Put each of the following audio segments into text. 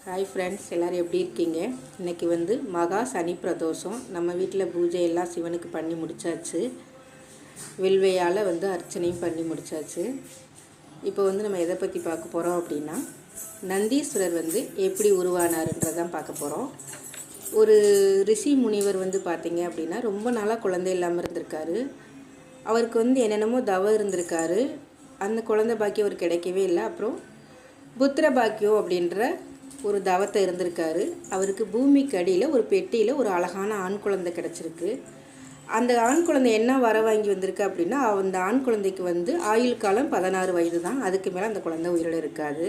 Hi friends, எல்லோரும் எப்படி இருக்கீங்க? இன்றைக்கி வந்து மகா சனி பிரதோஷம். நம்ம வீட்டில் பூஜை எல்லாம் சிவனுக்கு பண்ணி முடித்தாச்சு. வில்வையால் வந்து அர்ச்சனையும் பண்ணி முடித்தாச்சு. இப்போ வந்து நம்ம எதை பற்றி பார்க்க போகிறோம் அப்படின்னா, நந்தீஸ்வரர் வந்து எப்படி உருவானாருன்றதான் பார்க்க போகிறோம். ஒரு ரிஷி முனிவர் வந்து பார்த்திங்க அப்படின்னா ரொம்ப நாளாக குழந்தை இல்லாமல் இருந்திருக்காரு. அவருக்கு வந்து என்னென்னமோ தவம் இருந்திருக்காரு. அந்த குழந்தை பாக்கியம் அவர் கிடைக்கவே இல்லை. அப்புறம் புத்திர பாக்கியம் அப்படின்ற ஒரு தவத்தை இருந்திருக்காரு. அவருக்கு பூமிக்கு அடியில் ஒரு பெட்டியில் ஒரு அழகான ஆண் குழந்தை கிடச்சிருக்கு. அந்த ஆண் குழந்தை என்ன வர வாங்கி வந்திருக்கு அப்படின்னா, அந்த ஆண் குழந்தைக்கு வந்து ஆயுள் காலம் 16 வயது தான். அதுக்கு மேலே அந்த குழந்தை உயிரோடு இருக்காது.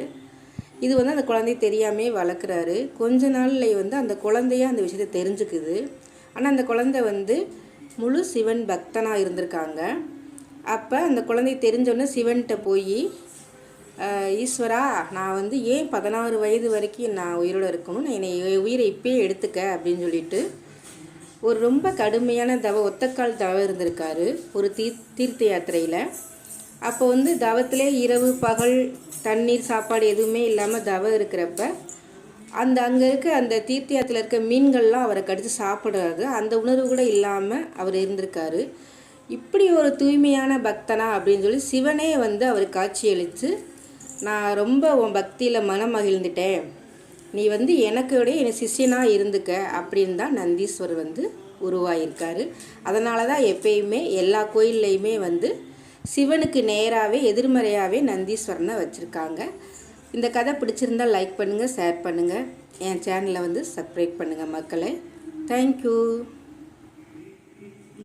இது வந்து அந்த குழந்தைய தெரியாமே வளர்க்குறாரு. கொஞ்ச நாள்லேயே வந்து அந்த குழந்தைய அந்த விஷயத்தை தெரிஞ்சுக்குது. ஆனால் அந்த குழந்தை வந்து முழு சிவன் பக்தனாக இருந்திருக்காங்க. அப்போ அந்த குழந்தை தெரிஞ்சோன்னே சிவன்கிட்ட போய், ஈஸ்வரா, நான் வந்து ஏன் 16 வயது வரைக்கும் நான் உயிரோடு இருக்கணும், நான் என்னை உயிரை இப்பயே எடுத்துக்க அப்படின்னு சொல்லிட்டு ஒரு ரொம்ப கடுமையான ஒத்தக்கால் தவம் இருந்திருக்காரு ஒரு தீர்த்த யாத்திரையில். அப்போ வந்து தவத்திலே இரவு பகல் தண்ணீர் சாப்பாடு எதுவுமே இல்லாமல் தவம் இருக்கிறப்ப அங்கே இருக்க அந்த தீர்த்த யாத்திரையில் இருக்க மீன்கள்லாம் அவரை கடித்து சாப்பிடாது. அந்த உணர்வு கூட இல்லாமல் அவர் இருந்திருக்காரு. இப்படி ஒரு தூய்மையான பக்தனா அப்படின்னு சொல்லி சிவனே வந்து அவர் காட்சியளித்து, நான் ரொம்ப உன் பக்தியில் மனம் மகிழ்ந்துட்டேன், நீ வந்து என் சிஷ்யனாக இருந்துக்க அப்படின்னு தான் நந்தீஸ்வரர் வந்து உருவாகியிருக்காரு. அதனால தான் எப்பயுமே எல்லா கோயில்லையுமே வந்து சிவனுக்கு நேராகவே எதிர்மறையாகவே நந்தீஸ்வரனை வச்சுருக்காங்க. இந்த கதை பிடிச்சிருந்தால் லைக் பண்ணுங்கள், ஷேர் பண்ணுங்கள், என் சேனலை வந்து சப்ஸ்கிரைப் பண்ணுங்கள் மக்களே. தேங்க்யூ.